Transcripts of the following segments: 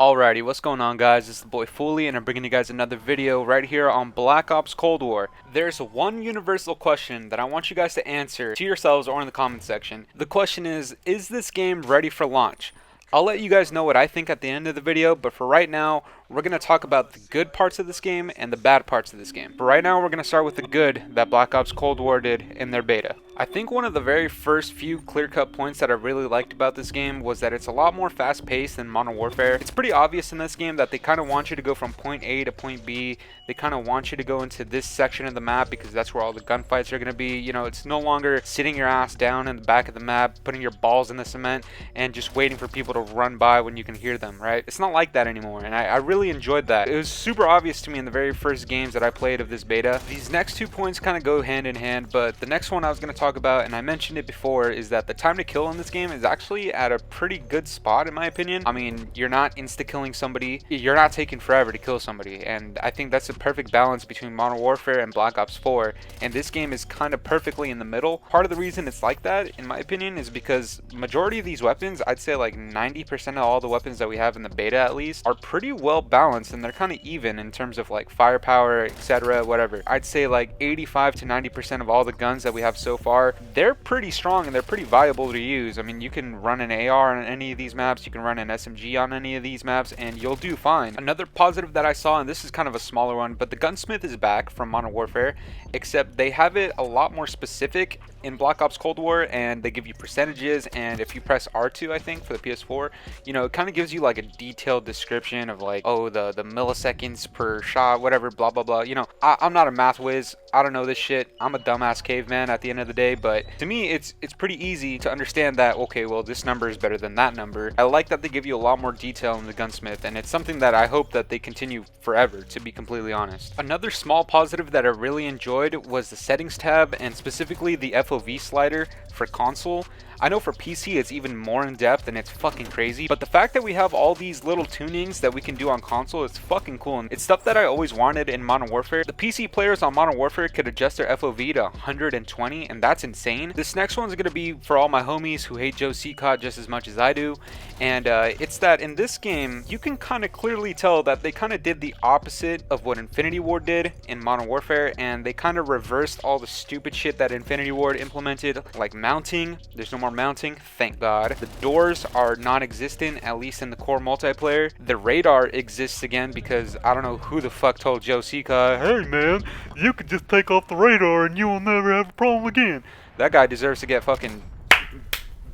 Alrighty, what's going on, guys? It's the boy Fooly, and I'm bringing you guys another video right here on Black Ops Cold War. There's one universal question that I want you guys to answer to yourselves or in the comment section. The question is this game ready for launch? I'll let you guys know what I think at the end of the video, but for right now, we're going to talk about the good parts of this game and the bad parts of this game. For right now, we're going to start with the good that Black Ops Cold War did in their beta. I think one of the very first few clear-cut points that I really liked about this game was that it's a lot more fast-paced than Modern Warfare. It's pretty obvious in this game that they kind of want you to go from point A to point B. They kind of want you to go into this section of the map because that's where all the gunfights are going to be. You know, it's no longer sitting your ass down in the back of the map, putting your balls in the cement, and just waiting for people to run by when you can hear them, right? It's not like that anymore, and I really enjoyed that. It was super obvious to me in the very first games that I played of this beta. These next 2 points kind of go hand in hand, but the next one I was going to talk about, and I mentioned it before, is that the time to kill in this game is actually at a pretty good spot in my opinion. I mean, you're not insta-killing somebody, you're not taking forever to kill somebody, and I think that's a perfect balance between Modern Warfare and Black Ops 4, and this game is kind of perfectly in the middle. Part of the reason it's like that, in my opinion, is because majority of these weapons, I'd say like 90% of all the weapons that we have in the beta at least, are pretty well balanced, and they're kind of even in terms of like firepower, etc., whatever. I'd say like 85 to 90% of all the guns that we have so far, they're pretty strong and they're pretty viable to use. I mean, you can run an AR on any of these maps, you can run an SMG on any of these maps, and you'll do fine. Another positive that I saw, and this is kind of a smaller one, but the gunsmith is back from Modern Warfare, except they have it a lot more specific in Black Ops Cold War, and they give you percentages, and if you press R2, I think, for the PS4, you know, it kind of gives you like a detailed description of like, oh, the milliseconds per shot, whatever, blah blah blah. You know, I'm not a math whiz, I don't know this shit, I'm a dumbass caveman at the end of the day, but to me it's pretty easy to understand that, okay, well, this number is better than that number. I like that they give you a lot more detail in the gunsmith, and it's something that I hope that they continue forever, to be completely honest. Another small positive that I really enjoyed was the settings tab, and specifically the FOV slider for console. I know for PC it's even more in depth and it's fucking crazy, but the fact that we have all these little tunings that we can do on console is fucking cool, and it's stuff that I always wanted in Modern Warfare. The PC players on Modern Warfare could adjust their FOV to 120, and that's insane. This next one's gonna be for all my homies who hate Joe Seacott just as much as I do, and it's that in this game you can kind of clearly tell that they kind of did the opposite of what Infinity Ward did in Modern Warfare, and they kind of reversed all the stupid shit that Infinity Ward implemented, like mounting. There's no more mounting, thank God. The doors are non-existent, at least in the core multiplayer. The radar exists again because I don't know who the fuck told Joe Seacott, hey man, you can just take off the radar and you will never have a problem again. That guy deserves to get fucking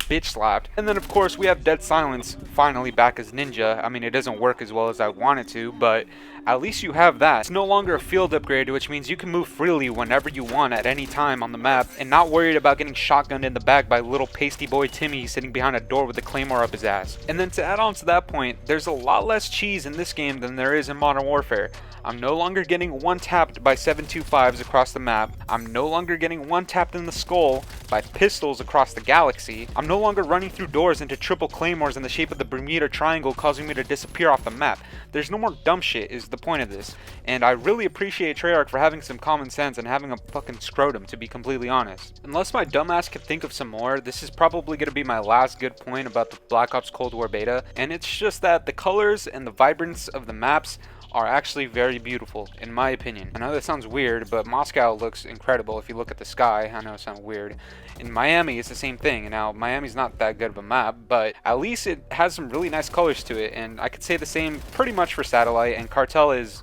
bitch slapped. And then of course we have Dead Silence finally back as Ninja. I mean, it doesn't work as well as I want it to, but at least you have that. It's no longer a field upgrade, which means you can move freely whenever you want at any time on the map and not worried about getting shotgunned in the back by little pasty boy Timmy sitting behind a door with a claymore up his ass. And then to add on to that point, there's a lot less cheese in this game than there is in Modern Warfare. I'm no longer getting one-tapped by 725s across the map. I'm no longer getting one-tapped in the skull by pistols across the galaxy. I'm no longer running through doors into triple claymores in the shape of the Bermuda Triangle causing me to disappear off the map. There's no more dumb shit is the point of this, and I really appreciate Treyarch for having some common sense and having a fucking scrotum, to be completely honest. Unless my dumbass can think of some more, this is probably going to be my last good point about the Black Ops Cold War beta, and it's just that the colors and the vibrance of the maps are actually very beautiful, in my opinion. I know that sounds weird, but Moscow looks incredible if you look at the sky. I know it sounds weird. In Miami, it's the same thing. Now, Miami's not that good of a map, but at least it has some really nice colors to it, and I could say the same pretty much for Satellite, and Cartel is...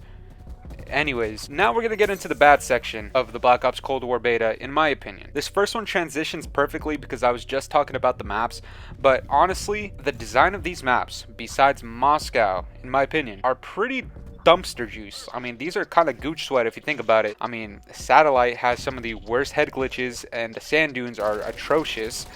Anyways, now we're going to get into the bad section of the Black Ops Cold War beta, in my opinion. This first one transitions perfectly because I was just talking about the maps, but honestly, the design of these maps, besides Moscow, in my opinion, are pretty dumpster juice. I mean, these are kind of gooch sweat if you think about it. I mean, Satellite has some of the worst head glitches, and the sand dunes are atrocious,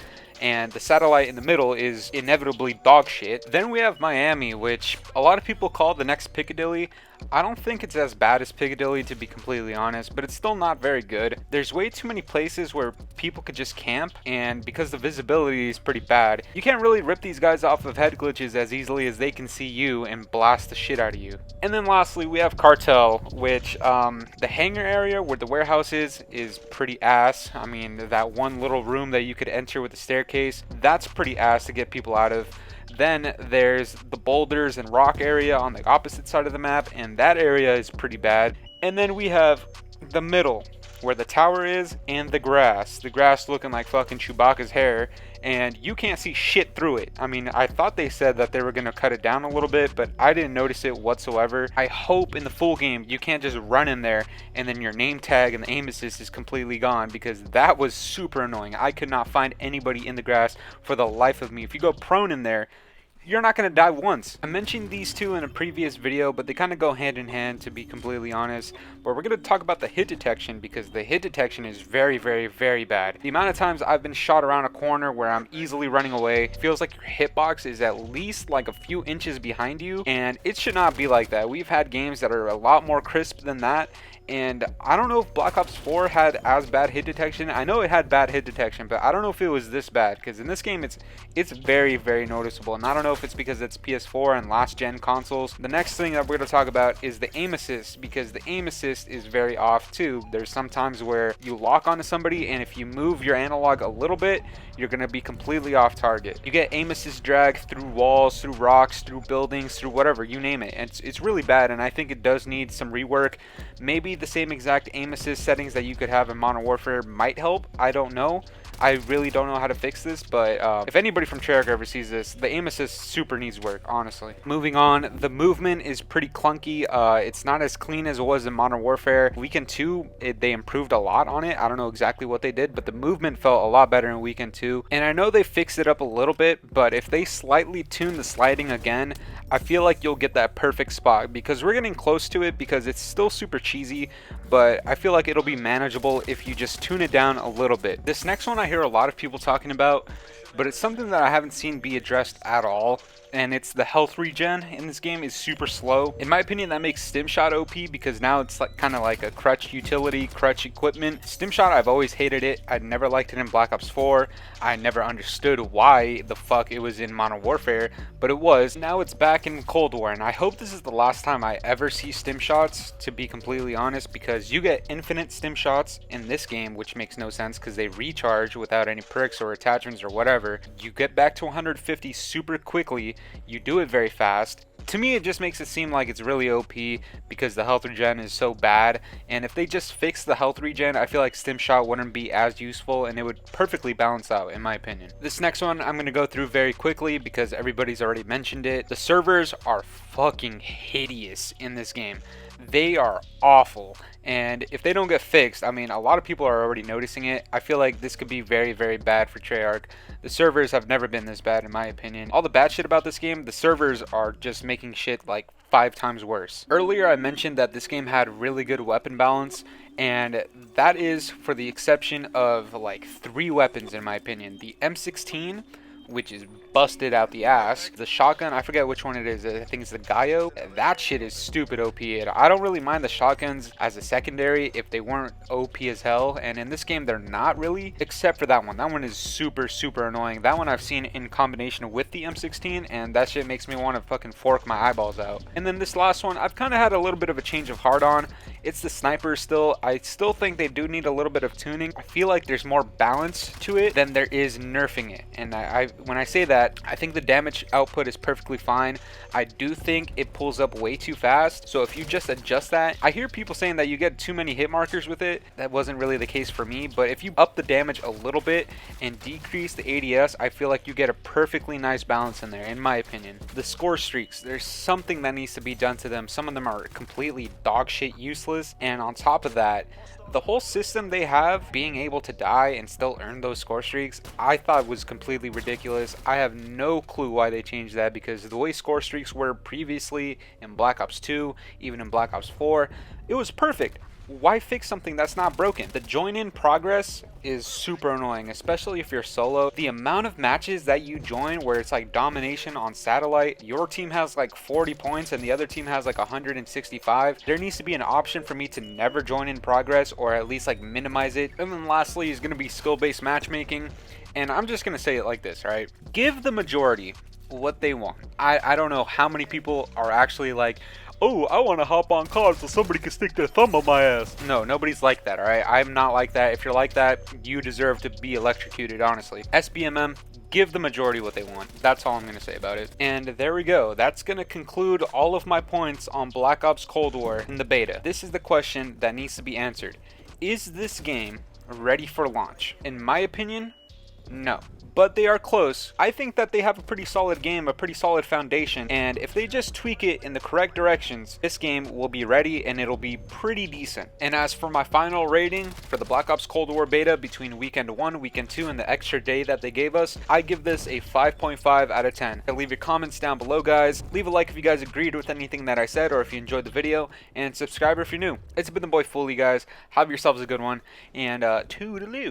and the Satellite in the middle is inevitably dog shit. Then we have Miami, which a lot of people call the next Piccadilly. I don't think it's as bad as Piccadilly, to be completely honest, but it's still not very good. There's way too many places where people could just camp, and because the visibility is pretty bad, you can't really rip these guys off of head glitches as easily as they can see you and blast the shit out of you. And then lastly, we have Cartel, which the hangar area where the warehouse is pretty ass. I mean, that one little room that you could enter with a staircase, that's pretty ass to get people out of. Then there's the boulders and rock area on the opposite side of the map, and that area is pretty bad. And then we have the middle, where the tower is, and the grass looking like fucking Chewbacca's hair, and you can't see shit through it. I mean, I thought they said that they were gonna cut it down a little bit, but I didn't notice it whatsoever. I hope in the full game you can't just run in there and then your name tag and the aim assist is completely gone, because that was super annoying. I could not find anybody in the grass for the life of me. If you go prone in there, you're not going to die once. I mentioned these two in a previous video, but they kind of go hand in hand, to be completely honest. But we're going to talk about the hit detection, because the hit detection is very, very, very bad. The amount of times I've been shot around a corner where I'm easily running away, feels like your hitbox is at least like a few inches behind you, and it should not be like that. We've had games that are a lot more crisp than that, and I don't know if Black Ops 4 had as bad hit detection. I know it had bad hit detection, but I don't know if it was this bad, because in this game it's very, very noticeable, and I don't know if it's because it's PS4 and last gen consoles. The next thing that we're going to talk about is the aim assist, because the aim assist is very off too. There's some times where you lock onto somebody, and if you move your analog a little bit, you're going to be completely off target. You get aim assist drag through walls, through rocks, through buildings, through whatever, you name it. It's really bad, and I think it does need some rework. Maybe the same exact aim assist settings that you could have in Modern Warfare might help. I don't know. I really don't know how to fix this, but if anybody from Treyarch ever sees this, the aim assist super needs work, honestly. Moving on, the movement is pretty clunky. It's not as clean as it was in Modern Warfare. Weekend 2, they improved a lot on it. I don't know exactly what they did, but the movement felt a lot better in Weekend 2. And I know they fixed it up a little bit, but if they slightly tune the sliding again, I feel like you'll get that perfect spot, because we're getting close to it, because it's still super cheesy, but I feel like it'll be manageable if you just tune it down a little bit. This next one I hear a lot of people talking about, but it's something that I haven't seen be addressed at all, and it's the health regen in this game is super slow. In my opinion, that makes stim shot OP, because now it's like kind of like a crutch utility, crutch equipment. Stim shot, I've always hated it. I never liked it in Black Ops 4. I never understood why the fuck it was in Modern Warfare, but it was. Now it's back in Cold War, and I hope this is the last time I ever see stim shots, to be completely honest, because you get infinite stim shots in this game, which makes no sense because they recharge without any perks or attachments or whatever. You get back to 150 super quickly. You do it very fast. To me, it just makes it seem like it's really OP because the health regen is so bad, and if they just fix the health regen, I feel like stim shot wouldn't be as useful, and it would perfectly balance out, in my opinion. This next one I'm going to go through very quickly because everybody's already mentioned it. The servers are fucking hideous in this game. They are awful, and if they don't get fixed, I mean, a lot of people are already noticing it. I feel like this could be very, very bad for Treyarch. The servers have never been this bad, in my opinion. All the bad shit about this game, the servers are just making shit like 5 times worse. Earlier I mentioned that this game had really good weapon balance, and that is for the exception of like 3 weapons, in my opinion. The M16, which is busted out the ass. The shotgun, I forget which one it is. I think it's the Gaio. That shit is stupid OP. I don't really mind the shotguns as a secondary if they weren't OP as hell, and in this game they're not really, except for that one. That one is super, super annoying. That one I've seen in combination with the M16, and that shit makes me want to fucking fork my eyeballs out. And then this last one, I've kind of had a little bit of a change of heart on. It's the sniper still. I still think they do need a little bit of tuning. I feel like there's more balance to it than there is nerfing it, and when I say that, I think the damage output is perfectly fine. I do think it pulls up way too fast, so if you just adjust that, I hear people saying that you get too many hit markers with it. That wasn't really the case for me, but if you up the damage a little bit and decrease the ADS, I feel like you get a perfectly nice balance in there, in my opinion. The score streaks, there's something that needs to be done to them. Some of them are completely dog shit useless, and on top of that, the whole system they have, being able to die and still earn those score streaks, I thought was completely ridiculous. I have no clue why they changed that, because the way score streaks were previously in Black Ops 2, even in Black Ops 4, it was perfect. Why fix something that's not broken? The join in progress is super annoying, especially if you're solo. The amount of matches that you join where it's like domination on satellite, your team has like 40 points and the other team has like 165. There needs to be an option for me to never join in progress, or at least like minimize it. And then lastly is going to be skill-based matchmaking, and I'm just going to say it like this, right? Give the majority what they want. I don't know how many people are actually like, oh, I want to hop on COD so somebody can stick their thumb on my ass. No, nobody's like that, alright? I'm not like that. If you're like that, you deserve to be electrocuted, honestly. SBMM, give the majority what they want. That's all I'm going to say about it. And there we go. That's going to conclude all of my points on Black Ops Cold War in the beta. This is the question that needs to be answered. Is this game ready for launch? In my opinion, no. But they are close. I think that they have a pretty solid game, a pretty solid foundation, and if they just tweak it in the correct directions, this game will be ready and it'll be pretty decent. And as for my final rating for the Black Ops Cold War beta between weekend 1, weekend 2, and the extra day that they gave us, I give this a 5.5 out of 10. So leave your comments down below, guys. Leave a like if you guys agreed with anything that I said or if you enjoyed the video, and subscribe if you're new. It's been the boy Fooly, guys. Have yourselves a good one, and toodaloo.